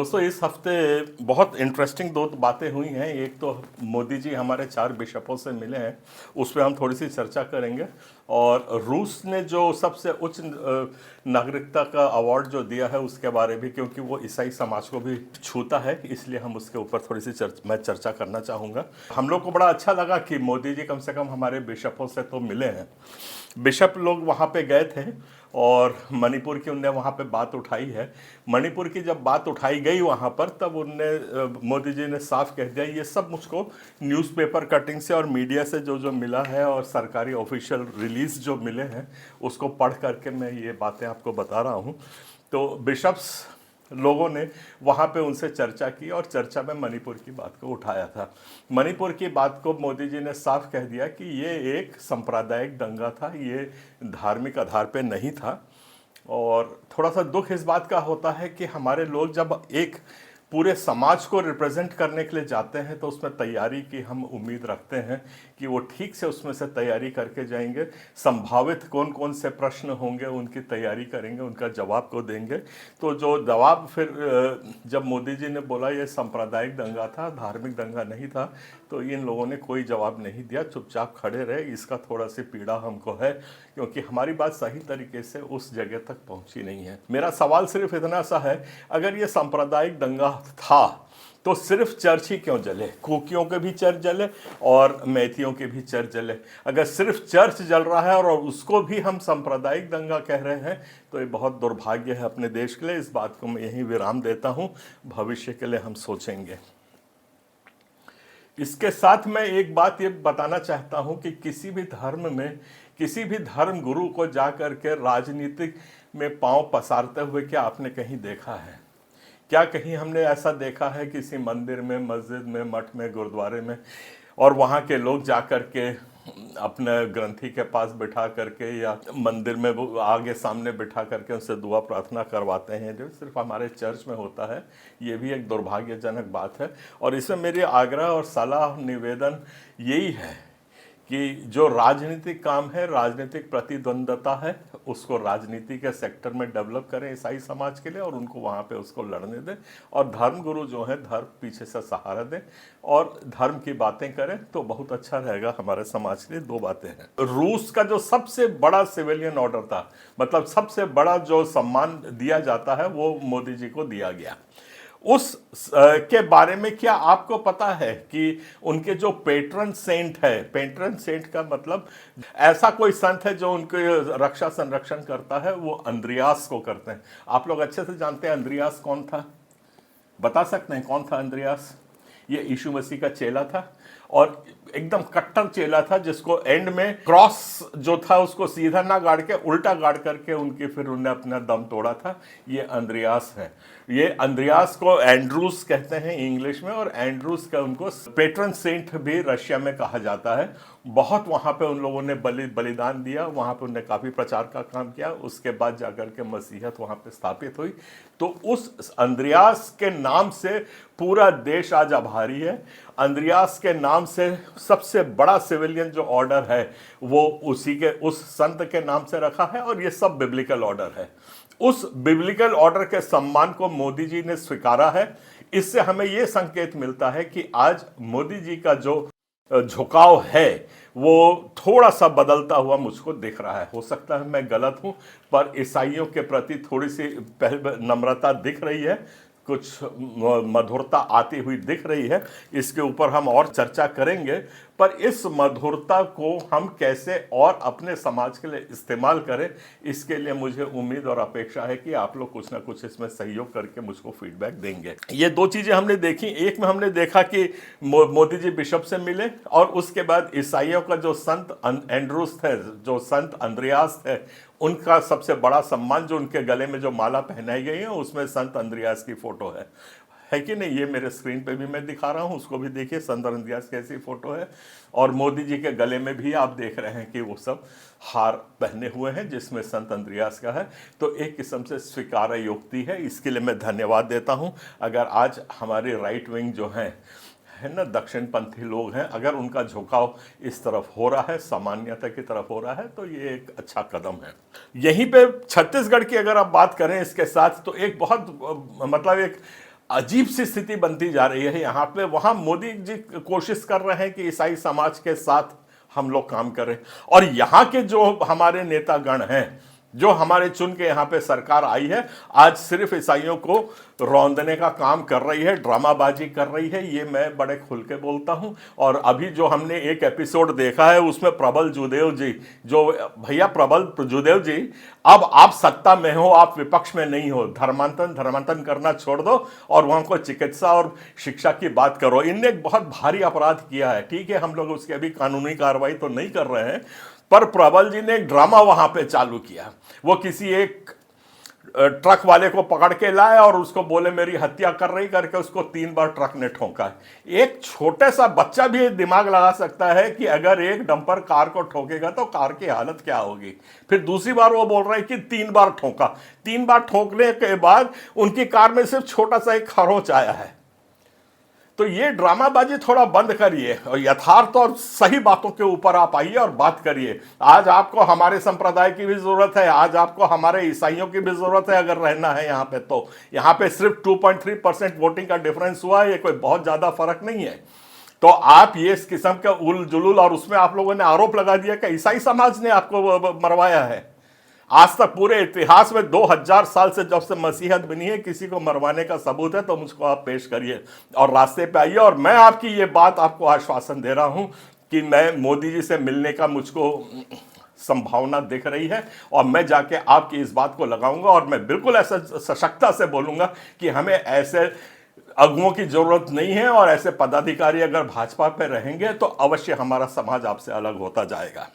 दोस्तों इस हफ्ते बहुत इंटरेस्टिंग दो बातें हुई हैं। एक तो मोदी जी हमारे 4 बिशपों से मिले हैं, उस पर हम थोड़ी सी चर्चा करेंगे। और रूस ने जो सबसे उच्च नागरिकता का अवार्ड जो दिया है उसके बारे में, क्योंकि वो ईसाई समाज को भी छूता है, इसलिए हम उसके ऊपर थोड़ी सी मैं चर्चा करना चाहूँगा। हम लोग को बड़ा अच्छा लगा कि मोदी जी कम से कम हमारे बिशपों से तो मिले हैं। बिशप लोग वहाँ पे गए थे और मणिपुर की उनने वहाँ पे बात उठाई है। मणिपुर की जब बात उठाई गई वहाँ पर, तब उनने मोदी जी ने साफ कह दिया, ये सब मुझको न्यूज़पेपर कटिंग से और मीडिया से जो जो मिला है और सरकारी ऑफिशियल रिलीज जो मिले हैं उसको पढ़ करके मैं ये बातें आपको बता रहा हूँ। तो बिशप्स लोगों ने वहाँ पे उनसे चर्चा की और चर्चा में मणिपुर की बात को उठाया था। मणिपुर की बात को मोदी जी ने साफ कह दिया कि ये एक सांप्रदायिक दंगा था, ये धार्मिक आधार पे नहीं था। और थोड़ा सा दुख इस बात का होता है कि हमारे लोग जब एक पूरे समाज को रिप्रेजेंट करने के लिए जाते हैं तो उसमें तैयारी की हम उम्मीद रखते हैं कि वो ठीक से उसमें से तैयारी करके जाएंगे। संभावित कौन कौन से प्रश्न होंगे उनकी तैयारी करेंगे, उनका जवाब को देंगे। तो जो जवाब फिर जब मोदी जी ने बोला ये सांप्रदायिक दंगा था, धार्मिक दंगा नहीं था, तो इन लोगों ने कोई जवाब नहीं दिया, चुपचाप खड़े रहे। इसका थोड़ा सी पीड़ा हमको है, क्योंकि हमारी बात सही तरीके से उस जगह तक पहुंची नहीं है। मेरा सवाल सिर्फ इतना सा है, अगर ये सांप्रदायिक दंगा था तो सिर्फ चर्च ही क्यों जले? कुकियों के भी चर्च जले और मैथियों के भी चर्च जले। अगर सिर्फ चर्च जल रहा है और उसको भी हम सांप्रदायिक दंगा कह रहे हैं तो ये बहुत दुर्भाग्य है अपने देश के लिए। इस बात को मैं यहीं विराम देता हूं, भविष्य के लिए हम सोचेंगे। इसके साथ मैं एक बात ये बताना चाहता हूं कि किसी भी धर्म में किसी भी धर्म गुरु को जाकर के राजनीतिक में पांव पसारते हुए क्या आपने कहीं देखा है? क्या कहीं हमने ऐसा देखा है किसी मंदिर में, मस्जिद में, मठ में, गुरुद्वारे में, और वहाँ के लोग जाकर के अपने ग्रंथी के पास बिठा करके या मंदिर में वो आगे सामने बिठा करके उनसे दुआ प्रार्थना करवाते हैं, जो सिर्फ हमारे चर्च में होता है? ये भी एक दुर्भाग्यजनक बात है। और इसमें मेरी आग्रह और सलाह निवेदन यही है कि जो राजनीतिक काम है, राजनीतिक प्रतिद्वंदता है, उसको राजनीति के सेक्टर में डेवलप करें ईसाई समाज के लिए और उनको वहाँ पे उसको लड़ने दें। और धर्म गुरु जो है धर्म पीछे से सहारा दें और धर्म की बातें करें तो बहुत अच्छा रहेगा हमारे समाज के लिए। दो बातें हैं। रूस का जो सबसे बड़ा सिविलियन ऑर्डर था, मतलब सबसे बड़ा जो सम्मान दिया जाता है, वो मोदी जी को दिया गया। उस के बारे में क्या आपको पता है कि उनके जो पेट्रन सेंट है, पेट्रन सेंट का मतलब ऐसा कोई संत है जो उनके रक्षा संरक्षण करता है, वो अंद्रियास को करते हैं। आप लोग अच्छे से जानते हैं अंद्रियास कौन था? बता सकते हैं कौन था अंद्रियास? ये यीशु मसीह का चेला था और एकदम कट्टर चेला था, जिसको एंड में क्रॉस जो था उसको सीधा ना गाड़ के उल्टा गाड़ करके उनके फिर उन्हें अपना दम तोड़ा था। ये अंद्रियास है। ये अंद्रियास को एंड्रूस कहते हैं इंग्लिश में, और एंड्रूस का उनको पेट्रन सेंट भी रशिया में कहा जाता है। बहुत वहाँ पे उन लोगों ने बलिदान दिया, वहाँ पे उन्होंने काफ़ी प्रचार का काम किया। उसके बाद जाकर के मसीहत वहाँ पे स्थापित हुई। तो उस अंद्रियास के नाम से पूरा देश आज आभारी है। अंद्रियास के नाम से सबसे बड़ा सिविलियन जो ऑर्डर है वो उसी के उस संत के नाम से रखा है, और ये सब बिब्लिकल ऑर्डर है। उस बिब्लिकल ऑर्डर के सम्मान को मोदी जी ने स्वीकारा है। इससे हमें यह संकेत मिलता है कि आज मोदी जी का जो झुकाव है वो थोड़ा सा बदलता हुआ मुझको दिख रहा है। हो सकता है मैं गलत हूं, पर ईसाइयों के प्रति थोड़ी सी नम्रता दिख रही है, कुछ मधुरता आती हुई दिख रही है। इसके ऊपर हम और चर्चा करेंगे, पर इस मधुरता को हम कैसे और अपने समाज के लिए इस्तेमाल करें, इसके लिए मुझे उम्मीद और अपेक्षा है कि आप लोग कुछ ना कुछ इसमें सहयोग करके मुझको फीडबैक देंगे। ये दो चीज़ें हमने देखी। एक में हमने देखा कि मोदी जी बिशप से मिले, और उसके बाद ईसाइयों का जो संत एंड्रूस थे, जो संत अंद्रियास थे, उनका सबसे बड़ा सम्मान जो उनके गले में जो माला पहनाई गई है उसमें संत अंद्रियास की फोटो है कि नहीं? ये मेरे स्क्रीन पे भी मैं दिखा रहा हूँ, उसको भी देखिए, संत अंद्रियास की ऐसी फोटो है। और मोदी जी के गले में भी आप देख रहे हैं कि वो सब हार पहने हुए हैं जिसमें संत अंद्रियास का है। तो एक किस्म से स्वीकार्य युक्ति है, इसके लिए मैं धन्यवाद देता हूँ। अगर आज हमारे राइट विंग जो है ना, दक्षिणपंथी लोग हैं, अगर उनका झुकाव इस तरफ हो रहा है, सामान्यता की तरफ हो रहा है, तो ये एक अच्छा कदम है। यहीं पे छत्तीसगढ़ की अगर आप बात करें इसके साथ, तो एक बहुत मतलब एक अजीब सी स्थिति बनती जा रही है यहाँ पे। वहाँ मोदी जी कोशिश कर रहे हैं कि ईसाई समाज के साथ हम लोग काम करें, और यहाँ के जो हमारे नेतागण हैं, जो हमारे चुन के यहाँ पे सरकार आई है, आज सिर्फ ईसाइयों को रौंदने का काम कर रही है, ड्रामाबाजी कर रही है। ये मैं बड़े खुल के बोलता हूँ। और अभी जो हमने एक एपिसोड देखा है उसमें प्रबल जुदेव जी, जो भैया प्रबल जुदेव जी, अब आप सत्ता में हो, आप विपक्ष में नहीं हो। धर्मांतरण करना छोड़ दो और वहाँ को चिकित्सा और शिक्षा की बात करो। इनने एक बहुत भारी अपराध किया है, ठीक है, हम लोग उसकी अभी कानूनी कार्रवाई तो नहीं कर रहे हैं, पर प्रबल जी ने एक ड्रामा वहां पे चालू किया। वो किसी एक ट्रक वाले को पकड़ के लाए और उसको बोले मेरी हत्या कर रही करके उसको 3 बार ट्रक ने ठोका। एक छोटे सा बच्चा भी दिमाग लगा सकता है कि अगर एक डंपर कार को ठोकेगा तो कार की हालत क्या होगी। फिर दूसरी बार वो बोल रहे हैं कि 3 बार ठोका। 3 बार ठोकने के बाद उनकी कार में सिर्फ छोटा सा एक खरोंच आया है। तो ये ड्रामाबाजी थोड़ा बंद करिए और यथार्थ और सही बातों के ऊपर आप आइए और बात करिए। आज आपको हमारे संप्रदाय की भी जरूरत है, आज आपको हमारे ईसाइयों की भी जरूरत है अगर रहना है यहाँ पे। तो यहाँ पे सिर्फ 2.3% वोटिंग का डिफरेंस हुआ है, ये कोई बहुत ज्यादा फर्क नहीं है। तो आप ये इस किस्म का उल जुलूल, और उसमें आप लोगों ने आरोप लगा दिया कि ईसाई समाज ने आपको मरवाया है। आज तक पूरे इतिहास में 2000 साल से जब से मसीहत बनी है किसी को मरवाने का सबूत है तो मुझको आप पेश करिए और रास्ते पे आइए। और मैं आपकी ये बात आपको आश्वासन दे रहा हूं कि मैं मोदी जी से मिलने का मुझको संभावना दिख रही है और मैं जाके आपकी इस बात को लगाऊंगा और मैं बिल्कुल ऐसा सशक्ता से बोलूंगा कि हमें ऐसे अगुओं की जरूरत नहीं है, और ऐसे पदाधिकारी अगर भाजपा पे रहेंगे तो अवश्य हमारा समाज आपसे अलग होता जाएगा।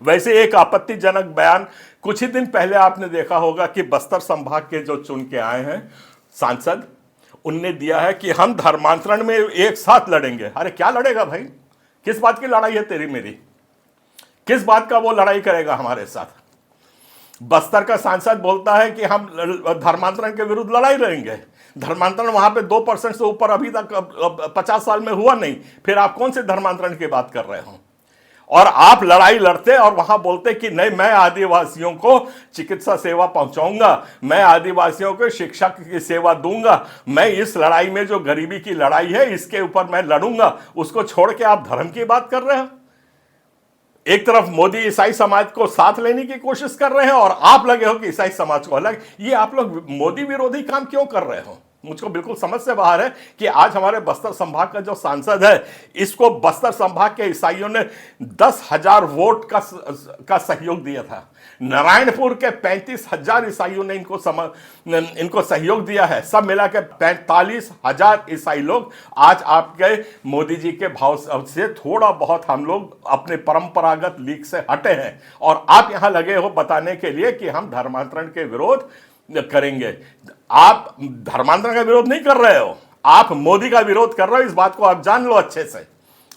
वैसे एक आपत्तिजनक बयान कुछ ही दिन पहले आपने देखा होगा कि बस्तर संभाग के जो चुन के आए हैं सांसद, उनने दिया है कि हम धर्मांतरण में एक साथ लड़ेंगे। अरे क्या लड़ेगा भाई, किस बात की लड़ाई है तेरी मेरी, किस बात का वो लड़ाई करेगा हमारे साथ। बस्तर का सांसद बोलता है कि हम धर्मांतरण के विरुद्ध लड़ाई लड़ेंगे। धर्मांतरण वहां पे 2% से ऊपर अभी तक 50 साल में हुआ नहीं, फिर आप कौन से धर्मांतरण की बात कर रहे हो। और आप लड़ाई लड़ते और वहां बोलते कि नहीं, मैं आदिवासियों को चिकित्सा सेवा पहुंचाऊंगा, मैं आदिवासियों को शिक्षा की सेवा दूंगा, मैं इस लड़ाई में जो गरीबी की लड़ाई है इसके ऊपर मैं लड़ूंगा। उसको छोड़ के आप धर्म की बात कर रहे हो। एक तरफ मोदी ईसाई समाज को साथ लेने की कोशिश कर रहे हैं और आप लगे हो कि ईसाई समाज को अलग। ये आप लोग मोदी विरोधी काम क्यों कर रहे हो, मुझको बिल्कुल समझ से बाहर है कि आज हमारे बस्तर संभाग का जो सांसद है, इसको बस्तर संभाग के ईसाइयों ने 10,000 वोट का सहयोग दिया था। नारायणपुर के 35,000 ईसाइयों ने इनको सहयोग दिया है। सब मिला के 45,000 ईसाई लोग आज आपके मोदी जी के भाव से थोड़ा बहुत हम लोग अपने परंपरागत लीक से हटे हैं, और आप यहां लगे हो बताने के लिए कि हम धर्मांतरण के विरोध करेंगे। आप धर्मांतरण का विरोध नहीं कर रहे हो, आप मोदी का विरोध कर रहे हो। इस बात को आप जान लो अच्छे से।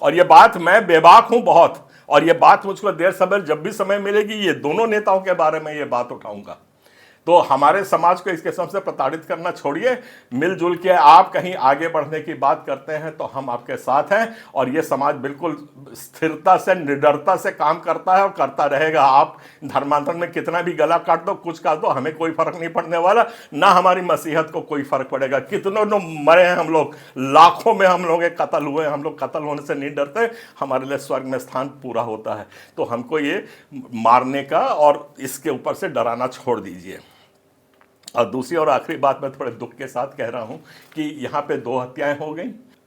और ये बात मैं बेबाक हूं बहुत, और ये बात मुझको देर सवेर जब भी समय मिलेगी ये दोनों नेताओं के बारे में ये बात उठाऊंगा। तो हमारे समाज को इस किस्म से प्रताड़ित करना छोड़िए, मिलजुल के आप कहीं आगे बढ़ने की बात करते हैं तो हम आपके साथ हैं। और ये समाज बिल्कुल स्थिरता से, निडरता से काम करता है और करता रहेगा। आप धर्मांतरण में कितना भी गला काट दो, कुछ काट दो, हमें कोई फर्क नहीं पड़ने वाला, ना हमारी मसीहत को कोई फर्क पड़ेगा। कितनों मरे हैं हम लोग, लाखों में हम लोग कत्ल हुए, हम लोग कत्ल होने से नहीं डरते, हमारे लिए स्वर्ग में स्थान पूरा होता है। तो हमको ये मारने का और इसके ऊपर से डराना छोड़ दीजिए। और दूसरी और आखिरी बात मैं थोड़े दुख के साथ कह रहा हूं कि यहां पे 2 हत्याएं हो गई,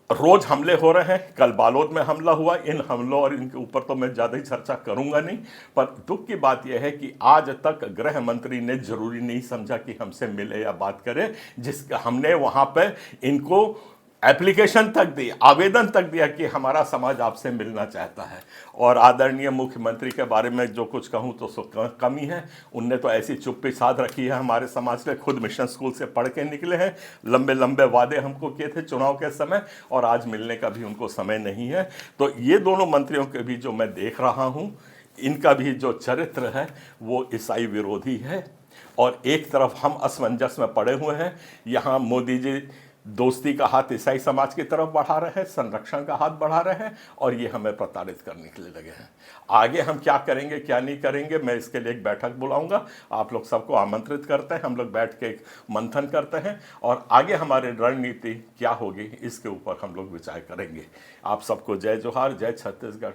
रोज हमले हो रहे हैं। कल बालोद में हमला हुआ, इन हमलों और इनके ऊपर तो मैं ज़्यादा ही चर्चा करूंगा नहीं, पर दुख की बात यह है कि आज तक गृह मंत्री ने जरूरी नहीं समझा कि हमसे मिले या बात करे। हमने वहां पे इनको एप्लीकेशन तक दी, आवेदन तक दिया कि हमारा समाज आपसे मिलना चाहता है। और आदरणीय मुख्यमंत्री के बारे में जो कुछ कहूँ तो कमी है, उनने तो ऐसी चुप्पी साध रखी है हमारे समाज के। खुद मिशन स्कूल से पढ़ के निकले हैं, लंबे लंबे वादे हमको किए थे चुनाव के समय, और आज मिलने का भी उनको समय नहीं है। तो ये दोनों मंत्रियों के भी जो मैं देख रहा हूँ, इनका भी जो चरित्र है वो ईसाई विरोधी है। और एक तरफ हम असमंजस में पड़े हुए हैं, यहाँ मोदी जी दोस्ती का हाथ ईसाई समाज की तरफ बढ़ा रहे हैं, संरक्षण का हाथ बढ़ा रहे हैं, और ये हमें प्रताड़ित करने के लिए लगे हैं। आगे हम क्या करेंगे क्या नहीं करेंगे, मैं इसके लिए एक बैठक बुलाऊंगा, आप लोग सबको आमंत्रित करते हैं, हम लोग बैठ के एक मंथन करते हैं और आगे हमारी रणनीति क्या होगी इसके ऊपर हम लोग विचार करेंगे। आप सबको जय जोहार, जय छत्तीसगढ़।